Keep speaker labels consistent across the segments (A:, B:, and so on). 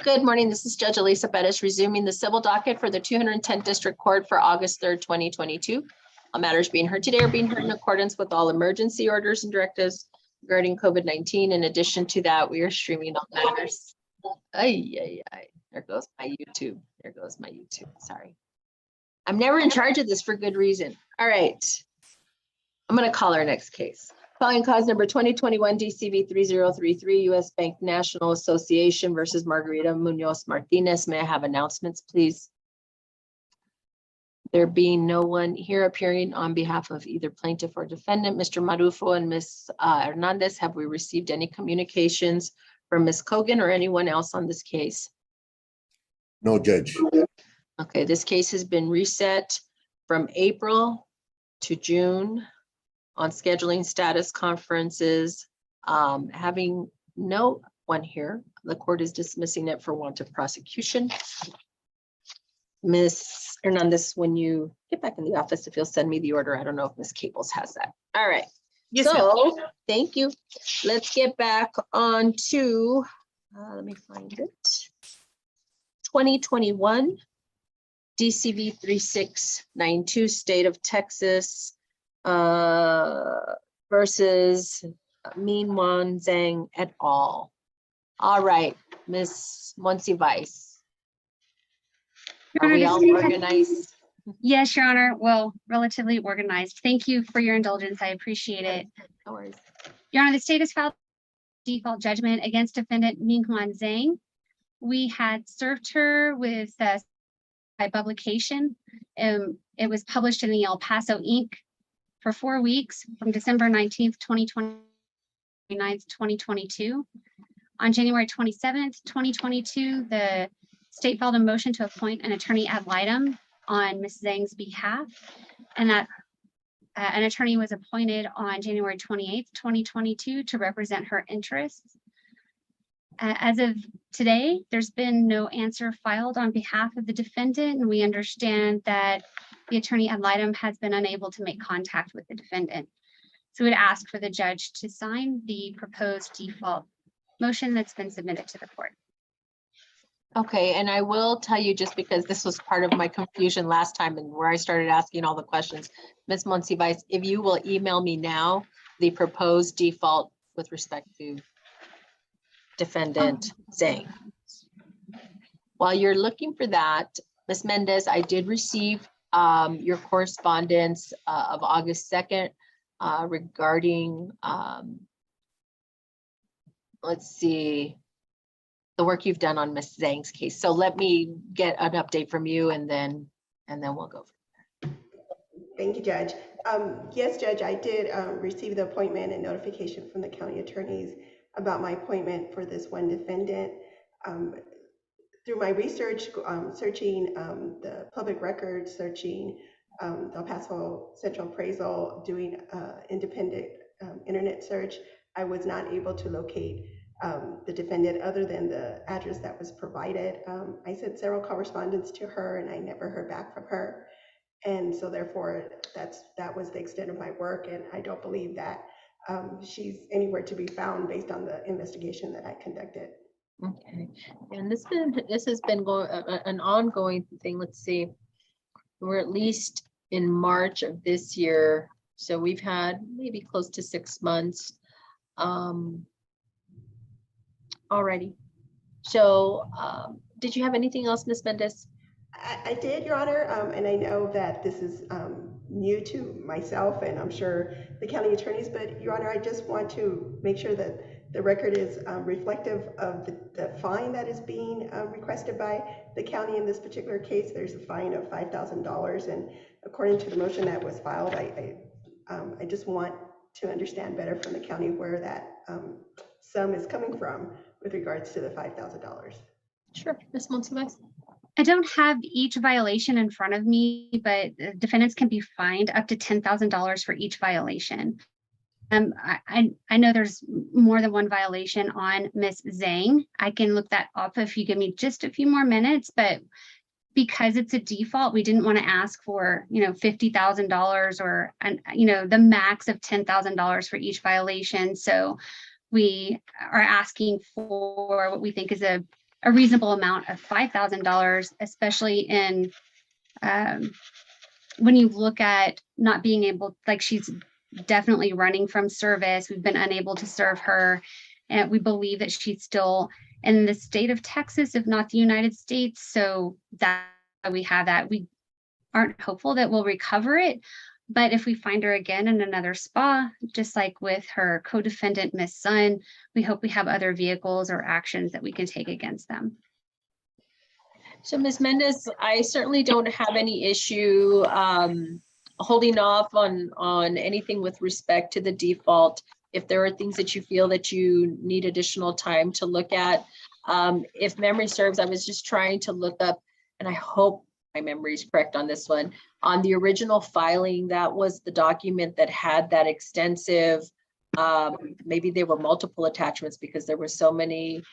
A: Good morning. This is Judge Alyssa Perez resuming the civil docket for the 210th District Court for August 3rd, 2022. All matters being heard today are being heard in accordance with all emergency orders and directives regarding COVID-19. In addition to that, we are streaming all matters. There goes my YouTube. There goes my YouTube. Sorry. I'm never in charge of this for good reason. All right. I'm going to call our next case. Calling cause number 2021 DCV 3033 U.S. Bank National Association versus Margarita Munoz Martinez. May I have announcements, please? There being no one here appearing on behalf of either plaintiff or defendant, Mr. Marufo and Ms. Hernandez, have we received any communications from Ms. Kogan or anyone else on this case?
B: No, Judge.
A: Okay, this case has been reset from April to June on scheduling status conferences. Having no one here, the court is dismissing it for want of prosecution. Ms. Hernandez, when you get back in the office, if you'll send me the order, I don't know if Ms. Cables has that. All right.
C: Yes,
A: so thank you. Let's get back on to, let me find it. 2021 DCV 3692 State of Texas versus Minwan Zhang et al. All right, Ms. Monsiváis. Are we all organized?
D: Yes, Your Honor. Well, relatively organized. Thank you for your indulgence. I appreciate it.
A: No worries.
D: Your Honor, the state has filed default judgment against defendant Minwan Zhang. We had served her with by publication. It was published in the El Paso Inc. for 4 weeks from December 19th, 2020, 2022. On January 27th, 2022, the state filed a motion to appoint an attorney ad litem on Ms. Zhang's behalf, and that an attorney was appointed on January 28th, 2022 to represent her interests. As of today, there's been no answer filed on behalf of the defendant, and we understand that the attorney ad litem has been unable to make contact with the defendant. So we'd ask for the judge to sign the proposed default motion that's been submitted to the court.
A: Okay, and I will tell you, just because this was part of my confusion last time and where I started asking all the questions, Ms. Monsiváis, if you will email me now the proposed default with respect to defendant Zhang. While you're looking for that, Ms. Mendez, I did receive your correspondence of August 2nd regarding, let's see, the work you've done on Ms. Zhang's case. So let me get an update from you and then we'll go from there.
E: Thank you, Judge. Yes, Judge, I did receive the appointment and notification from the county attorneys about my appointment for this one defendant. Through my research, searching the public records, searching the El Paso Central Appraisal, doing independent internet search, I was not able to locate the defendant other than the address that was provided. I sent several correspondence to her and I never heard back from her. And so therefore, that was the extent of my work, and I don't believe that she's anywhere to be found based on the investigation that I conducted.
A: Okay, and this has been going an ongoing thing. Let's see, we're at least in March of this year, so we've had maybe close to 6 months already. So did you have anything else, Ms. Mendez?
E: I did, Your Honor, and I know that this is new to myself and I'm sure the county attorneys, but Your Honor, I just want to make sure that the record is reflective of the fine that is being requested by the county in this particular case. There's a fine of $5,000, and according to the motion that was filed, I just want to understand better from the county where that sum is coming from with regards to the $5,000.
A: Sure, Ms. Monsiváis.
D: I don't have each violation in front of me, but defendants can be fined up to $10,000 for each violation. I know there's more than one violation on Ms. Zhang. I can look that up if you give me just a few more minutes, but because it's a default, we didn't want to ask for, $50,000 or, the max of $10,000 for each violation. So we are asking for what we think is a a reasonable amount of $5,000, especially in when you look at not being able, like she's definitely running from service. We've been unable to serve her. And we believe that she's still in the state of Texas, if not the United States. So that we have that. We aren't hopeful that we'll recover it. But if we find her again in another spa, just like with her co-defendant, Miss Sun, we hope we have other vehicles or actions that we can take against them.
A: So Ms. Mendez, I certainly don't have any issue holding off on anything with respect to the default. If there are things that you feel that you need additional time to look at. If memory serves, I was just trying to look up, and I hope my memory is correct on this one. On the original filing, that was the document that had that extensive, maybe there were multiple attachments because there were so many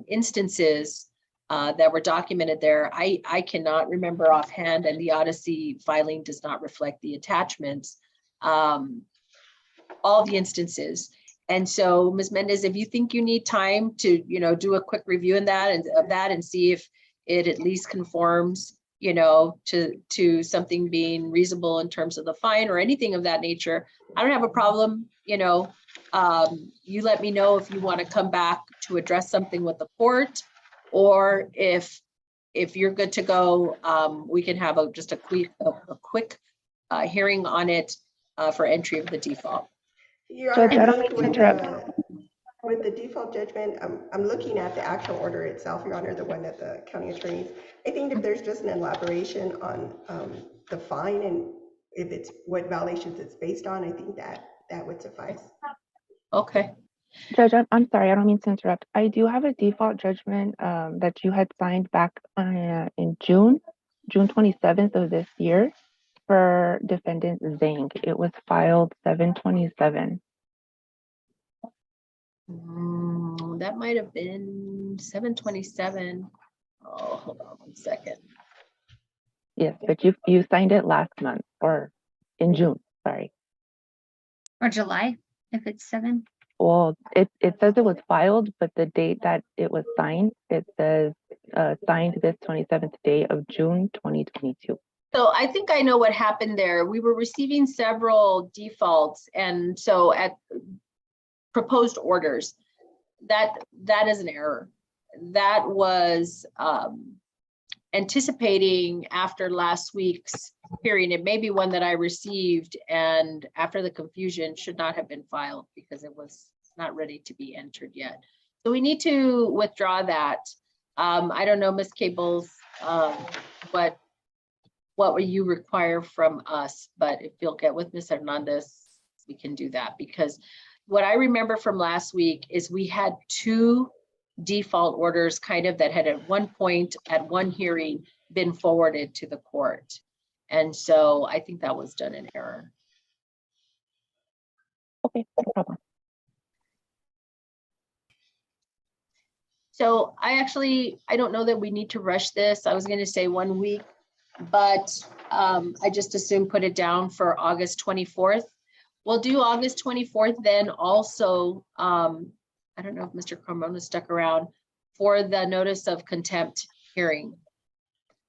A: instances that were documented there. I cannot remember offhand, and the Odyssey filing does not reflect the attachments, all the instances. And so, Ms. Mendez, if you think you need time to, do a quick review of that and see if it at least conforms, to something being reasonable in terms of the fine or anything of that nature, I don't have a problem. You let me know if you want to come back to address something with the court, or if you're good to go, we can have just a quick hearing on it for entry of the default.
E: Your
C: Judge, I
E: Honor,
C: don't
E: I
C: mean
E: think
C: to interrupt.
E: with the default judgment, I'm looking at the actual order itself, Your Honor, the one that the county attorneys. I think if there's just an elaboration on the fine and if it's what violations it's based on, I think that would suffice.
A: Okay.
C: Judge, I'm sorry, I don't mean to interrupt. I do have a default judgment that you had signed back in June 27th of this year for defendant Zhang. It was filed 7/27.
A: That might have been 7/27. Oh, hold on one second.
C: Yes, but you signed it last month or in June, sorry.
D: Or July, if it's 7.
C: Well, it says it was filed, but the date that it was signed, it says signed this 27th day of June 2022.
A: So I think I know what happened there. We were receiving several defaults, and so at proposed orders, that is an error. That was anticipating after last week's hearing. It may be one that I received, and after the confusion should not have been filed because it was not ready to be entered yet. So we need to withdraw that. I don't know, Ms. Cables, what will you require from us, but if you'll get with Ms. Hernandez, we can do that, because what I remember from last week is we had 2 default orders kind of that had at one point at one hearing been forwarded to the court. And so I think that was done in error.
C: Okay, no problem.
A: So I don't know that we need to rush this. I was going to say 1 week, but I just assume put it down for August 24th. We'll do August 24th then also. I don't know if Mr. Carmona stuck around for the notice of contempt hearing.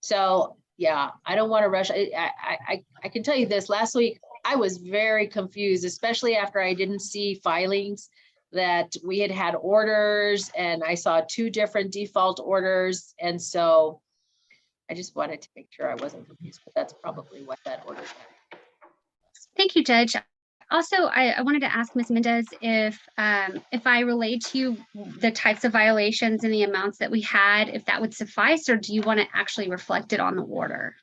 A: So yeah, I don't want to rush. I can tell you this, last week I was very confused, especially after I didn't see filings that we had orders, and I saw 2 different default orders. And so I just wanted to make sure I wasn't confused, but that's probably what that order is.
D: Thank you, Judge. Also, I wanted to ask Ms. Mendez if I relayed to you the types of violations and the amounts that we had, if that would suffice, or do you want to actually reflect it on the order?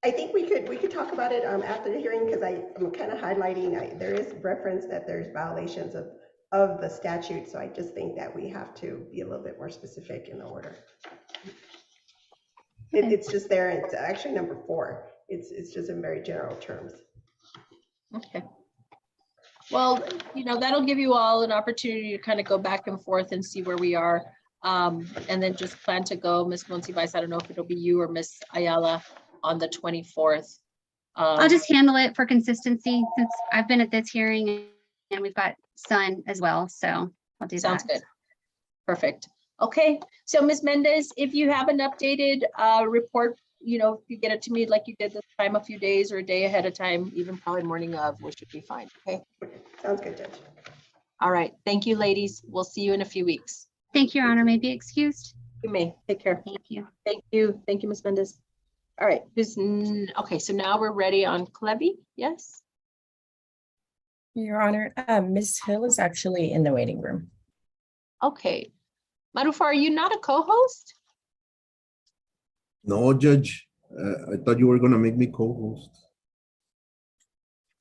E: I think we could talk about it after the hearing, because I'm kind of highlighting, there is reference that there's violations of the statute. So I just think that we have to be a little bit more specific in the order.
D: Okay.
E: It's just there. It's actually number 4. It's just in very general terms.
A: Okay. Well, that'll give you all an opportunity to kind of go back and forth and see where we are. And then just plan to go, Ms. Monsiváis, I don't know if it'll be you or Ms. Ayala on the 24th.
D: I'll just handle it for consistency since I've been at this hearing and we've got Sun as well. So I'll do that.
A: Sounds good. Perfect. Okay, so Ms. Mendez, if you have an updated report, you know, if you get it to me like you did this time, a few days or a day ahead of time, even probably morning of, we should be fine, okay?
E: Sounds good, Judge.
A: All right, thank you, ladies. We'll see you in a few weeks.
D: Thank you, Your Honor. May be excused.
A: You may, take care.
D: Thank you.
A: Thank you, Ms. Mendez. All right, okay, so now we're ready on Clevy, yes?
F: Your Honor, Ms. Hill is actually in the waiting room.
A: Okay. Marufa, are you not a co-host?
B: No, Judge. I thought you were gonna make me co-host.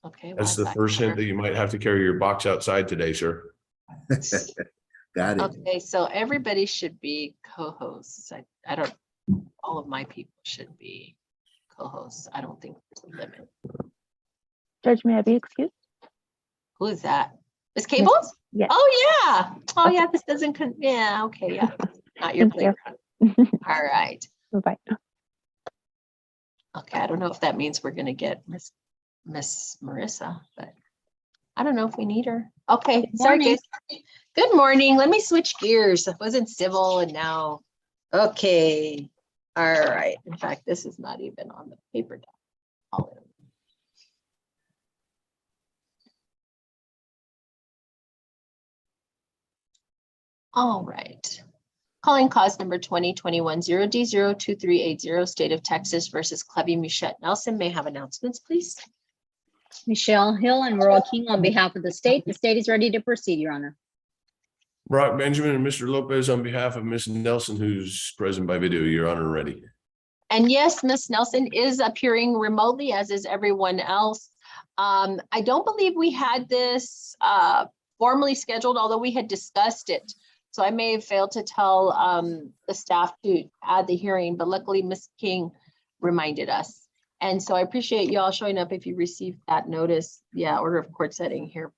A: Okay. well,
G: That's
A: I
G: the
A: thought
G: first
A: you
G: hint that you might have to carry your box outside today, sir.
B: Got it.
A: Okay, so everybody should be co-hosts. I don't, all of my people should be co-hosts. I don't think there's a limit.
C: Judge, may I be excused?
A: Who is that? Miss Cables?
C: Yes.
A: Oh, yeah. Oh,
C: Okay.
A: yeah, this doesn't, yeah, okay, yeah. Not your
C: Thank
A: playground.
C: you.
A: All right.
C: Bye-bye.
A: Okay, I don't know if that means we're gonna get Miss Marissa, but I don't know if we need her. Okay, sorry
D: morning.
A: guys. Good morning. Let me switch gears. I wasn't civil and now, okay. All right. In fact, this is not even on the paper. All right. Calling cause number 2021-0D02380, State of Texas versus Clevy Michette Nelson. May I have announcements, please?
H: Michelle Hill and Merle King on behalf of the state. The state is ready to proceed, Your Honor.
G: Brock Benjamin and Mr. Lopez on behalf of Ms. Nelson, who's present by video, Your Honor, ready.
A: And yes, Ms. Nelson is appearing remotely, as is everyone else. I don't believe we had this formally scheduled, although we had discussed it. So I may have failed to tell the staff to add the hearing, but luckily Ms. King reminded us. And so I appreciate you all showing up if you received that notice. Yeah, order of court setting here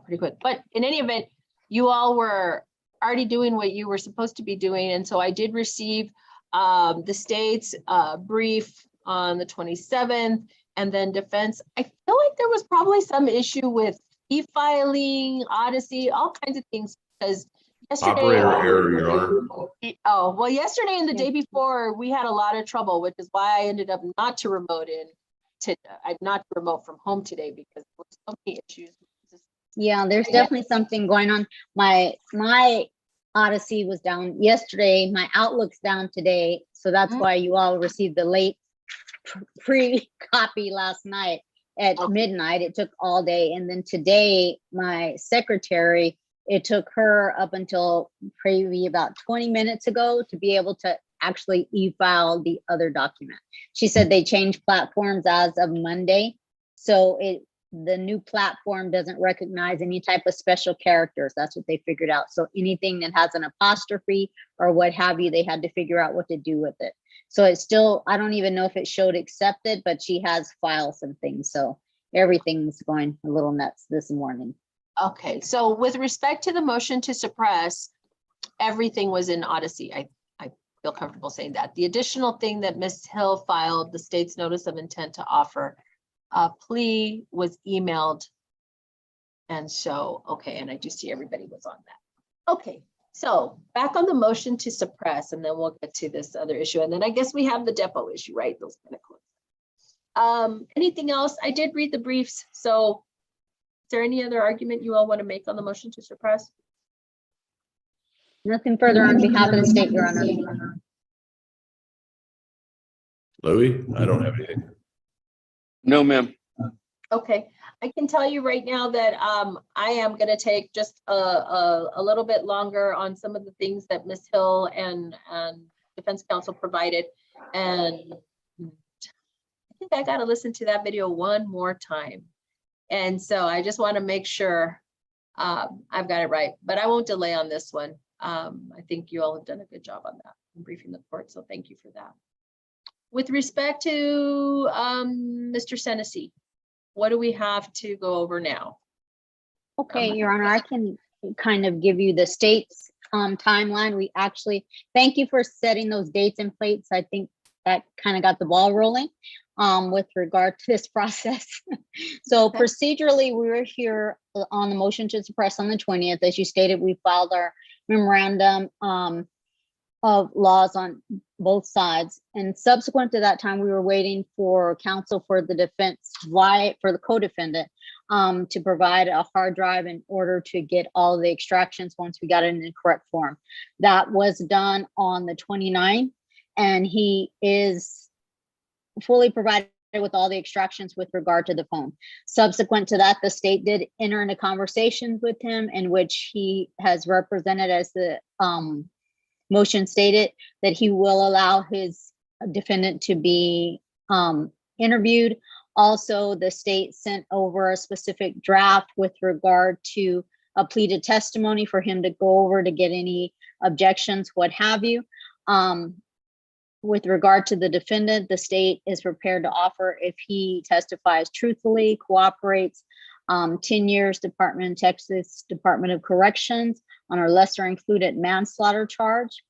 A: pretty quick. But in any event, you all were already doing what you were supposed to be doing. And so I did receive the state's brief on the 27th, and then defense. I feel like there was probably some issue with e-filing, Odyssey, all kinds of things, because yesterday.
G: Operator error, Your Honor.
A: Oh, well, yesterday and the day before, we had a lot of trouble, which is why I ended up not to remote from home today, because there were so many issues.
H: Yeah, there's definitely something going on. My Odyssey was down yesterday. My Outlook's down today. So that's why you all received the late pre-copy last night at midnight. It took all day. And then today, my secretary, it took her up until maybe about 20 minutes ago to be able to actually e-file the other document. She said they changed platforms as of Monday. So the new platform doesn't recognize any type of special characters. That's what they figured out. So anything that has an apostrophe or what have you, they had to figure out what to do with it. So it's still, I don't even know if it showed accepted, but she has filed some things. So everything's going a little nuts this morning.
A: Okay, so with respect to the motion to suppress, everything was in Odyssey. I feel comfortable saying that. The additional thing that Ms. Hill filed, the state's notice of intent to offer a plea, was emailed. And so, okay, and I do see everybody was on that. Okay, so back on the motion to suppress, and then we'll get to this other issue. And then I guess we have the depot issue, right? Those kind of close. Anything else? I did read the briefs. So is there any other argument you all want to make on the motion to suppress?
H: Nothing further on behalf of the state, Your Honor.
G: Louis, I don't have anything.
I: No, ma'am.
A: Okay, I can tell you right now that I am going to take just a little bit longer on some of the things that Ms. Hill and Defense Counsel provided. And I think I got to listen to that video one more time. And so I just want to make sure I've got it right, but I won't delay on this one. I think you all have done a good job on that in briefing the court, so thank you for that. With respect to Mr. Senesi, what do we have to go over now?
H: Okay, Your Honor, I can kind of give you the state's timeline. We actually, thank you for setting those dates and plates. I think that kind of got the ball rolling with regard to this process. So procedurally, we were here on the motion to suppress on the 20th. As you stated, we filed our memorandum of laws on both sides. And subsequent to that time, we were waiting for counsel for the defense, for the co-defendant, to provide a hard drive in order to get all the extractions once we got it in the correct form. That was done on the 29th, and he is fully provided with all the extractions with regard to the phone. Subsequent to that, the state did enter into conversations with him in which he has represented, as the motion stated, that he will allow his defendant to be interviewed. Also, the state sent over a specific draft with regard to a pleaded testimony for him to go over to get any objections, what have you. With regard to the defendant, the state is prepared to offer, if he testifies truthfully, cooperates, 10 years Texas Department of Corrections on our lesser included manslaughter charge.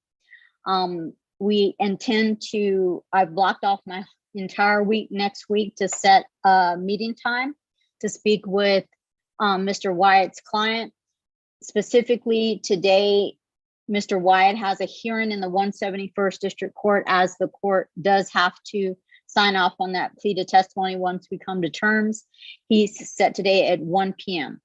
H: We intend to, I've blocked off my entire week next week to set a meeting time to speak with Mr. Wyatt's client. Specifically today, Mr. Wyatt has a hearing in the 171st District Court, as the court does have to sign off on that pleaded testimony once we come to terms. He's set today at 1 p.m.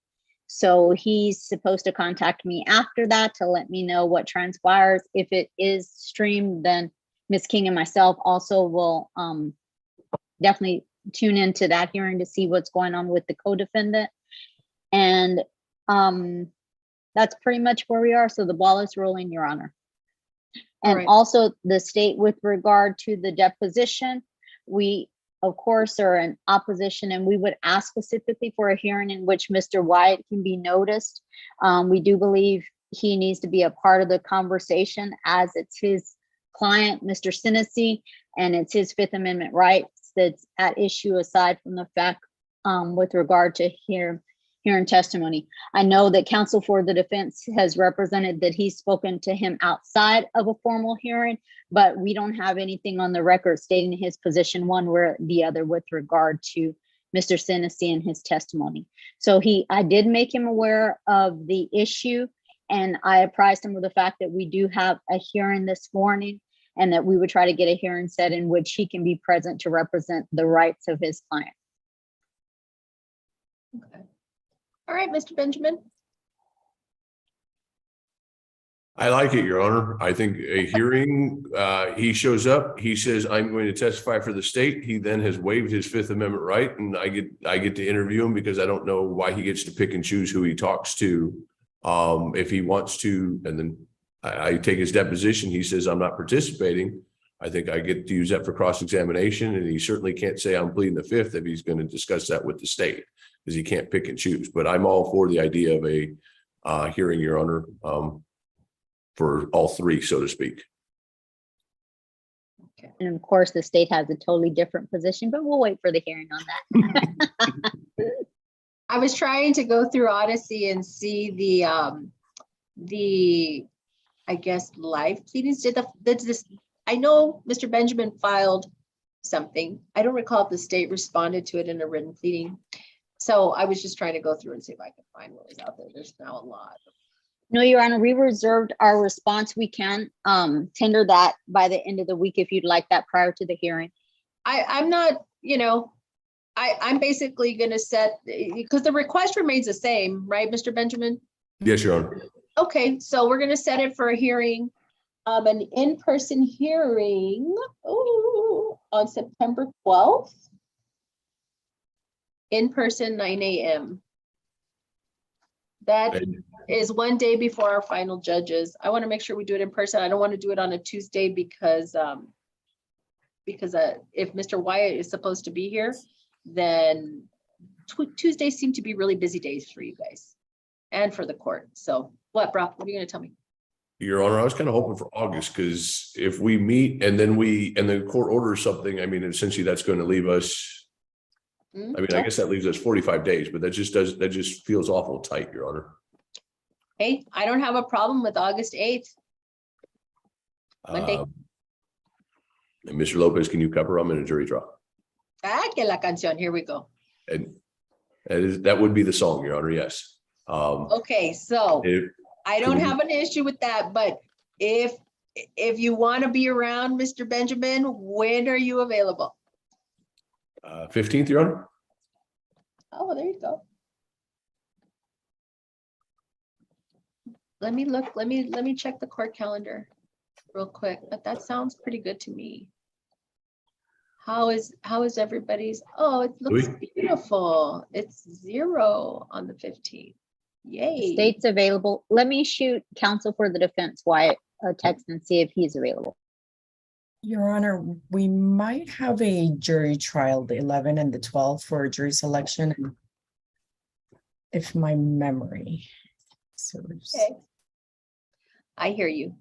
H: So he's supposed to contact me after that to let me know what transpires. If it is streamed, then Ms. King and myself also will definitely tune into that hearing to see what's going on with the co-defendant. And that's pretty much where we are. So the ball is rolling, Your Honor. And
A: right.
H: Also the state, with regard to the deposition, we of course are in opposition, and we would ask specifically for a hearing in which Mr. Wyatt can be noticed. We do believe he needs to be a part of the conversation, as it's his client, Mr. Sinesy, and it's his Fifth Amendment rights that's at issue, aside from the fact with regard to hearing testimony. I know that counsel for the defense has represented that he's spoken to him outside of a formal hearing, but we don't have anything on the record stating his position one way or the other with regard to Mr. Sinesy and his testimony. So I did make him aware of the issue, and I apprised him of the fact that we do have a hearing this morning, and that we would try to get a hearing set in which he can be present to represent the rights of his client.
A: Okay. All right, Mr. Benjamin.
G: I like it, Your Honor. I think a hearing, he shows up, he says, I'm going to testify for the state. He then has waived his Fifth Amendment right, and I get to interview him, because I don't know why he gets to pick and choose who he talks to. If he wants to, and then I take his deposition, he says, I'm not participating. I think I get to use that for cross-examination, and he certainly can't say I'm pleading the Fifth if he's going to discuss that with the state, because he can't pick and choose. But I'm all for the idea of a hearing, Your Honor, for all three, so to speak.
A: Okay.
H: And of course, the state has a totally different position, but we'll wait for the hearing on that.
A: I was trying to go through Odyssey and see the I guess live pleadings. Did this? I know Mr. Benjamin filed something. I don't recall if the state responded to it in a written pleading. So I was just trying to go through and see if I could find what was out there. There's now a lot.
H: No, Your Honor, we reserved our response. We can tender that by the end of the week if you'd like that prior to the hearing.
A: I'm not, I'm basically going to set, because the request remains the same, right, Mr. Benjamin?
G: Yes, Your Honor.
A: Okay, so we're going to set it for a hearing, an in-person hearing on September 12th. In person, 9 a.m. That is one day before our final judges. I want to make sure we do it in person. I don't want to do it on a Tuesday because if Mr. Wyatt is supposed to be here, then Tuesdays seem to be really busy days for you guys and for the court. So what, Brock, what are you going to tell me?
G: Your Honor, I was kind of hoping for August, because if we meet and then the court orders something, I mean, essentially that's going to leave us, I guess that leaves us 45 days, but that just feels awful tight, Your Honor.
A: Hey, I don't have a problem with August 8th. Monday.
G: And Mr. Lopez, can you cover? I'm in a jury trial.
A: Que la canción. Here we go.
G: And that would be the song, Your Honor. Yes.
A: Okay, so I don't have an issue with that, but if if you want to be around, Mr. Benjamin, when are you available?
G: 15th, Your Honor?
A: Oh, there you go. Let me look, let me check the court calendar real quick, but that sounds pretty good to me. How is everybody's? Oh, it looks beautiful. It's 0 on the 15th. Yay.
H: State's available. Let me shoot counsel for the defense Wyatt a text and see if he's available.
F: Your Honor, we might have a jury trial, the 11 and the 12 for jury selection. If my memory serves.
A: Okay. I hear you.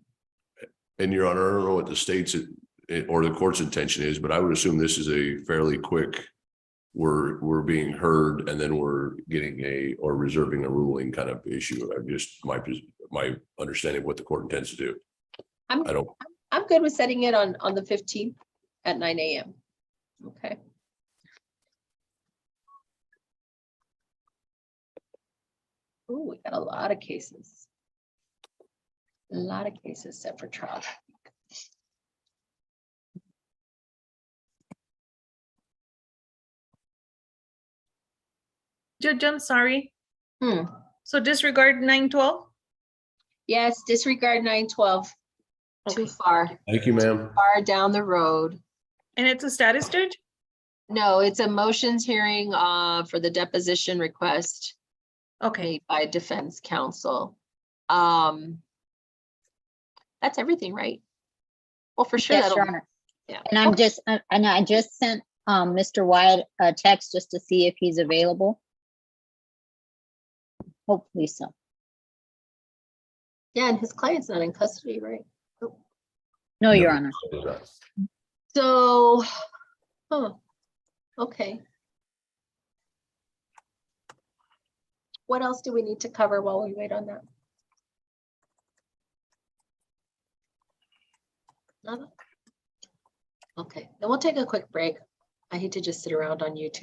G: And Your Honor, I don't know what the state's or the court's intention is, but I would assume this is a fairly quick, we're being heard and then we're getting or reserving a ruling kind of issue. I just, my understanding of what the court intends to do.
A: I'm good with setting it on the 15th at 9 a.m. Okay. Oh, we got a lot of cases. A lot of cases set for trial.
J: Judge, I'm sorry.
A: Hmm.
J: So disregard 912?
A: Yes, disregard 912. Too far.
G: Thank you, ma'am.
A: Far down the road.
J: And it's a status, Judge?
A: No, it's a motions hearing for the deposition request
J: Okay.
A: made by defense counsel. That's everything, right? Well, for sure.
H: Yes, Your
A: that'll
H: Honor.
A: Yeah.
H: And I just sent Mr. Wyatt a text just to see if he's available. Hopefully so.
A: Yeah, and his client's not in custody, right?
H: No, Your Honor.
A: So, okay. What else do we need to cover while we wait on that? None? Okay, then we'll take a quick break. I hate to just sit around on YouTube.